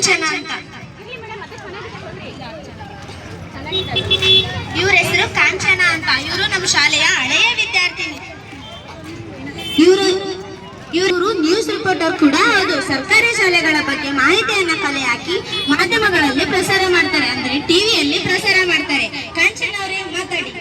ಕಾಂಚನ ಅಂತ. ಇವ್ರ ಹೆಸರು ಕಾಂಚನ ಅಂತ. ಇವರು ನಮ್ಮ ಶಾಲೆಯ ಹಳೆಯ ವಿದ್ಯಾರ್ಥಿನಿ. ಇವರು ನ್ಯೂಸ್ ರಿಪೋರ್ಟರ್ ಕೂಡ ಹೌದು. ಸರ್ಕಾರಿ ಶಾಲೆಗಳ ಬಗ್ಗೆ ಮಾಹಿತಿಯನ್ನ ಕಲೆ ಹಾಕಿ ಮಾಧ್ಯಮಗಳಲ್ಲಿ ಪ್ರಸಾರ ಮಾಡ್ತಾರೆ, ಅಂದ್ರೆ ಟಿವಿಯಲ್ಲಿ ಪ್ರಸಾರ ಮಾಡ್ತಾರೆ. ಕಾಂಚನ ಅವರೇ ಮಾತಾಡಿ.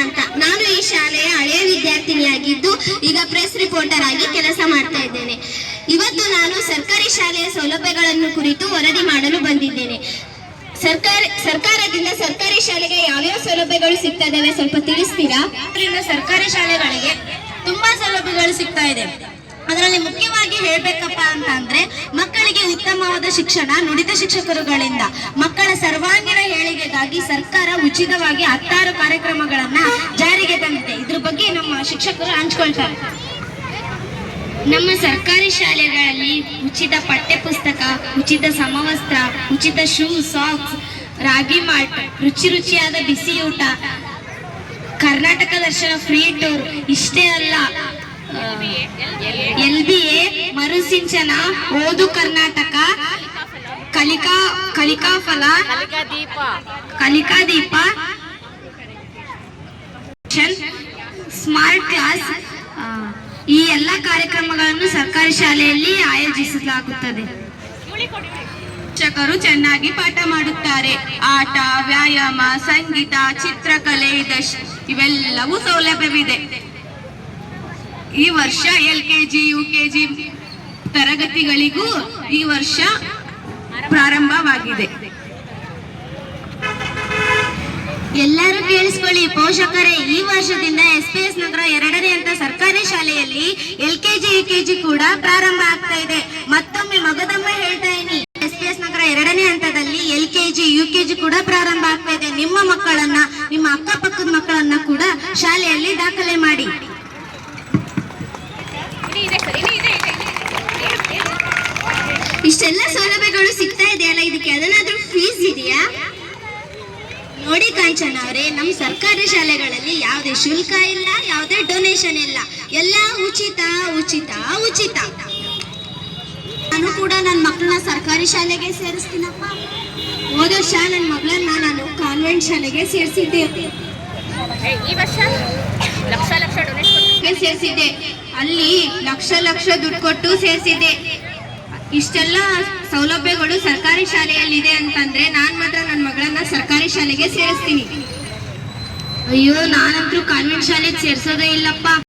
ಅಂತ ನಾನು ಈ ಶಾಲೆಯ ಹಳೆಯ ವಿದ್ಯಾರ್ಥಿನಿಯಾಗಿದ್ದು ಈಗ ಪ್ರೆಸ್ ರಿಪೋರ್ಟರ್ ಆಗಿ ಕೆಲಸ ಮಾಡ್ತಾ ಇದ್ದೇನೆ. ಇವತ್ತು ನಾನು ಸರ್ಕಾರಿ ಶಾಲೆಯ ಸೌಲಭ್ಯಗಳನ್ನು ಕುರಿತು ವರದಿ ಮಾಡಲು ಬಂದಿದ್ದೇನೆ. ಸರ್ಕಾರದಿಂದ ಸರ್ಕಾರಿ ಶಾಲೆಗೆ ಯಾವ್ಯಾವ ಸೌಲಭ್ಯಗಳು ಸಿಗ್ತಾ ಇದ್ದಾವೆ ಸ್ವಲ್ಪ ತಿಳಿಸ್ತೀರಾ? ಸರ್ಕಾರಿ ಶಾಲೆಗಳಿಗೆ ತುಂಬಾ ಸೌಲಭ್ಯಗಳು ಸಿಗ್ತಾ ಇದೆ. ಅದರಲ್ಲಿ ಮುಖ್ಯವಾಗಿ ಹೇಳ್ಬೇಕಪ್ಪ ಅಂತ ಅಂದ್ರೆ ಮಕ್ಕಳಿಗೆ ಉತ್ತಮವಾದ ಶಿಕ್ಷಣ ನುಡಿತ ಶಿಕ್ಷಕರುಗಳಿಂದ. ಮಕ್ಕಳ ಸರ್ವಾಂಗೀಣ ಏಳಿಗೆಗಾಗಿ ಸರ್ಕಾರ ಉಚಿತವಾಗಿ 16 ಕಾರ್ಯಕ್ರಮಗಳನ್ನ ಜಾರಿಗೆ ತಂದಿದೆ. ಇದ್ರ ಬಗ್ಗೆ ನಮ್ಮ ಶಿಕ್ಷಕರು ಹಂಚ್ಕೊಳ್ತಾರೆ. ನಮ್ಮ ಸರ್ಕಾರಿ ಶಾಲೆಗಳಲ್ಲಿ ಉಚಿತ ಪಠ್ಯ ಪುಸ್ತಕ, ಉಚಿತ ಸಮವಸ್ತ್ರ, ಉಚಿತ ಶೂ, ಸಾಕ್ಸ್, ರಾಗಿ ಮಾಲ್ಟ್, ರುಚಿಯಾದ ಬಿಸಿ ಊಟ, ಕರ್ನಾಟಕ ದರ್ಶನ ಫ್ರೀ ಟೂರ್. ಇಷ್ಟೇ ಅಲ್ಲ, LBA ಮರುಸಿಂಚನ, ಓದು ಕರ್ನಾಟಕ, ಕಲಿಕಾಫಲ, ಕಲಿಕಾದೀಪ, ಸ್ಮಾರ್ಟ್ ಕ್ಲಾಸ್, ಈ ಎಲ್ಲ ಕಾರ್ಯಕ್ರಮಗಳನ್ನು ಸರ್ಕಾರಿ ಶಾಲೆಯಲ್ಲಿ ಆಯೋಜಿಸಲಾಗುತ್ತದೆ. ಶಿಕ್ಷಕರು ಚೆನ್ನಾಗಿ ಪಾಠ ಮಾಡುತ್ತಾರೆ. ಆಟ, ವ್ಯಾಯಾಮ, ಸಂಗೀತ, ಚಿತ್ರಕಲೆ ಇವೆಲ್ಲವೂ ಸೌಲಭ್ಯವಿದೆ. ಈ ವರ್ಷ LKG UKG ತರಗತಿಗಳಿಗೂ ಈ ವರ್ಷ ಪ್ರಾರಂಭವಾಗಿದೆ. ಎಲ್ಲರೂ ಕೇಳಿಸ್ಕೊಳ್ಳಿ ಪೋಷಕರೇ, ಈ ವರ್ಷದಿಂದ SPS ನಗರ 2ನೇ ಹಂತ ಸರ್ಕಾರಿ ಶಾಲೆಯಲ್ಲಿ LKG UKG ಕೂಡ ಪ್ರಾರಂಭ ಆಗ್ತಾ ಇದೆ. ಮತ್ತೊಮ್ಮೆ ಮಗದೊಮ್ಮೆ ಹೇಳ್ತಾ ಇದೀನಿ, SPS ನಗರ 2ನೇ ಹಂತದಲ್ಲಿ LKG UKG ಕೂಡ ಪ್ರಾರಂಭ ಆಗ್ತಾ ಇದೆ. ನಿಮ್ಮ ಮಕ್ಕಳನ್ನ, ನಿಮ್ಮ ಅಕ್ಕಪಕ್ಕದ ಮಕ್ಕಳನ್ನ ಕೂಡ ಶಾಲೆಯಲ್ಲಿ ದಾಖಲೆ ಮಾಡಿ. ಇಷ್ಟೆಲ್ಲ ಸೌಲಭ್ಯಗಳು ಸಿಗ್ತಾ ಇದೆಯಲ್ಲ, ಇದಕ್ಕೆ ಅದನ್ನಾದ್ರೂ ಫೀಸ್ ಇದೆಯಾ? ನೋಡಿ ಕಾಂಚನ ಅವರೇ, ನಮ್ಮ ಸರ್ಕಾರಿ ಶಾಲೆಗಳಲ್ಲಿ ಯಾವುದೇ ಶುಲ್ಕ ಇಲ್ಲ, ಯಾವುದೇ ಡೊನೇಷನ್ ಇಲ್ಲ, ಎಲ್ಲ ಉಚಿತ ಉಚಿತ ಉಚಿತ. ನಾನು ಕೂಡ ನನ್ನ ಮಕ್ಕಳನ್ನ ಸರ್ಕಾರಿ ಶಾಲೆಗೆ ಸೇರಿಸ್ತೀನಪ್ಪ. ಹೋದ ವರ್ಷ ನನ್ನ ಮಗಳನ್ನ ನಾನು ಕಾನ್ವೆಂಟ್ ಶಾಲೆಗೆ ಸೇರಿಸಿದ್ದೆ. ಈ ವರ್ಷ ಲಕ್ಷ ಸೇರಿಸಿದ್ದೆ. ಅಲ್ಲಿ ಲಕ್ಷ ದುಡ್ಡು ಕೊಟ್ಟು ಸೇರಿಸಿದ್ದೆ. ಇಷ್ಟೆಲ್ಲ ಸೌಲಭ್ಯಗಳು ಸರ್ಕಾರಿ ಶಾಲೆಯಲ್ಲಿದೆ ಅಂತಂದ್ರೆ ನಾನ್ ಮಾತ್ರ ನನ್ನ ಮಗಳನ್ನ ಸರ್ಕಾರಿ ಶಾಲೆಗೆ ಸೇರಿಸ್ತೀನಿ. ಅಯ್ಯೋ, ನಾನಂತೂ ಕಾನ್ವೆಂಟ್ ಶಾಲೆಗೆ ಸೇರ್ಸೋದೇ ಇಲ್ಲಪ್ಪ.